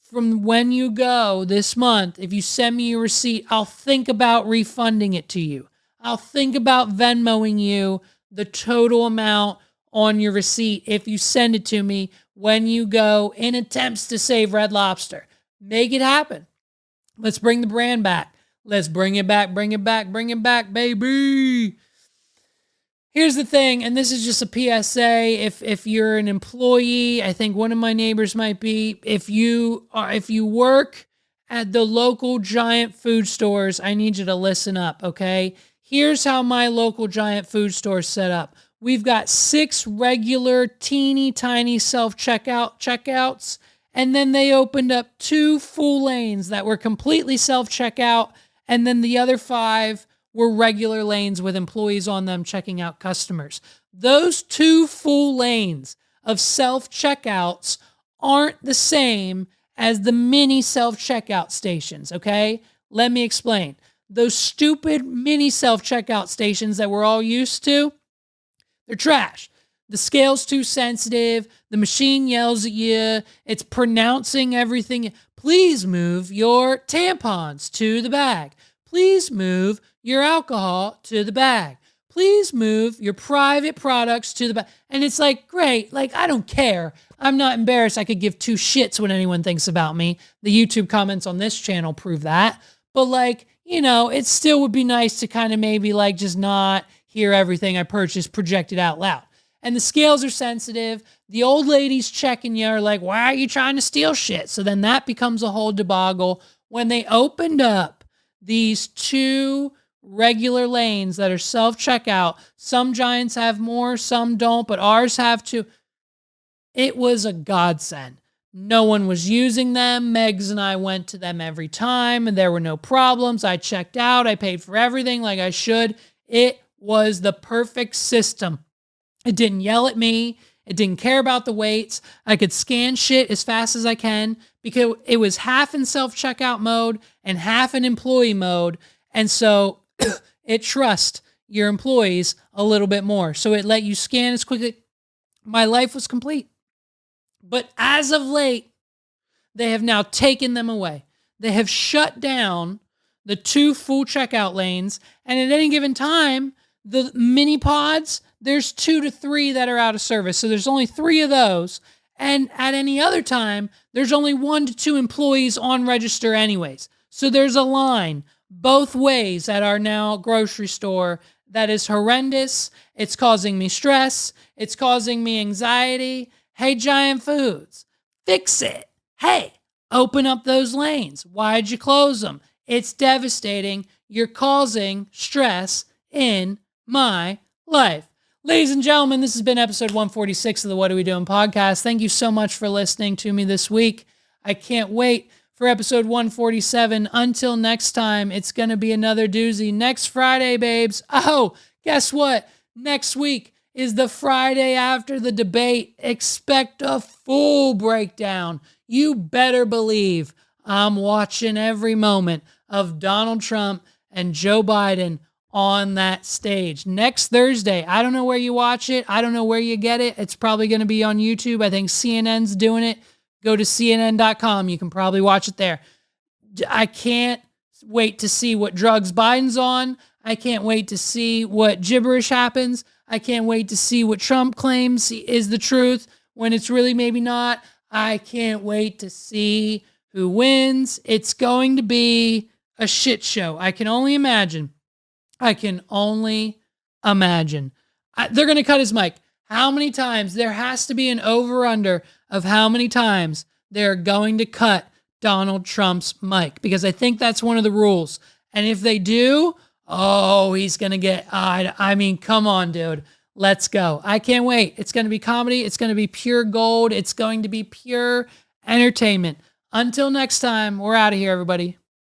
from when you go this month, if you send me your receipt, I'll think about refunding it to you. I'll think about Venmoing you the total amount on your receipt if you send it to me when you go in attempts to save Red Lobster. Make it happen. Let's bring the brand back. Let's bring it back, bring it back, bring it back, baby. Here's the thing, and this is just a PSA. If you're an employee, I think one of my neighbors might be. If you work at the local giant food stores, I need you to listen up, okay? Here's how my local giant food store is set up. We've got 6 regular teeny tiny checkouts, and then they opened up 2 full lanes that were completely self-checkout, and then the other 5 were regular lanes with employees on them checking out customers. Those 2 full lanes of self-checkouts aren't the same as the mini self-checkout stations, okay? Let me explain. Those stupid mini self-checkout stations that we're all used to, they're trash. The scale's too sensitive. The machine yells at you. It's pronouncing everything. Please move your tampons to the bag. Please move your alcohol to the bag. Please move your private products to the bag. And it's like, great. Like, I don't care. I'm not embarrassed. I could give 2 shits what anyone thinks about me. The YouTube comments on this channel prove that. But like, you know, it still would be nice to kind of maybe like just not hear everything I purchased projected out loud. And the scales are sensitive. The old ladies checking you are like, why are you trying to steal shit? So then that becomes a whole debacle. When they opened up these 2 regular lanes that are self-checkout, some giants have more, some don't, but ours have 2. It was a godsend. No one was using them. Megs and I went to them every time, and there were no problems. I checked out. I paid for everything like I should. It was the perfect system. It didn't yell at me. It didn't care about the weights. I could scan shit as fast as I can because it was half in self-checkout mode and half in employee mode. And so it trusts your employees a little bit more. So it let you scan as quickly. My life was complete. But as of late, they have now taken them away. They have shut down the 2 full checkout lanes. And at any given time, the mini pods, there's 2 to 3 that are out of service. So there's only 3 of those. And at any other time, there's only 1 to 2 employees on register anyways. So there's a line both ways at our now grocery store that is horrendous. It's causing me stress. It's causing me anxiety. Hey, Giant Foods, fix it. Hey, open up those lanes. Why'd you close them? It's devastating. You're causing stress in my life. Ladies and gentlemen, this has been episode 146 of the What Are We Doing podcast. Thank you so much for listening to me this week. I can't wait for episode 147. Until next time, it's going to be another doozy. Next Friday, babes. Oh, guess what? Next week is the Friday after the debate. Expect a full breakdown. You better believe I'm watching every moment of Donald Trump and Joe Biden on that stage. Next Thursday, I don't know where you watch it. I don't know where you get it. It's probably going to be on YouTube. I think CNN's doing it. Go to CNN.com. You can probably watch it there. I can't wait to see what drugs Biden's on. I can't wait to see what gibberish happens. I can't wait to see what Trump claims is the truth when it's really maybe not. I can't wait to see who wins. It's going to be a shit show. I can only imagine. They're going to cut his mic. How many times? There has to be an over-under of how many times they're going to cut Donald Trump's mic, because I think that's one of the rules. And if they do, oh, he's going to get, I mean, come on, dude. Let's go. I can't wait. It's going to be comedy. It's going to be pure gold. It's going to be pure entertainment. Until next time, we're out of here, everybody.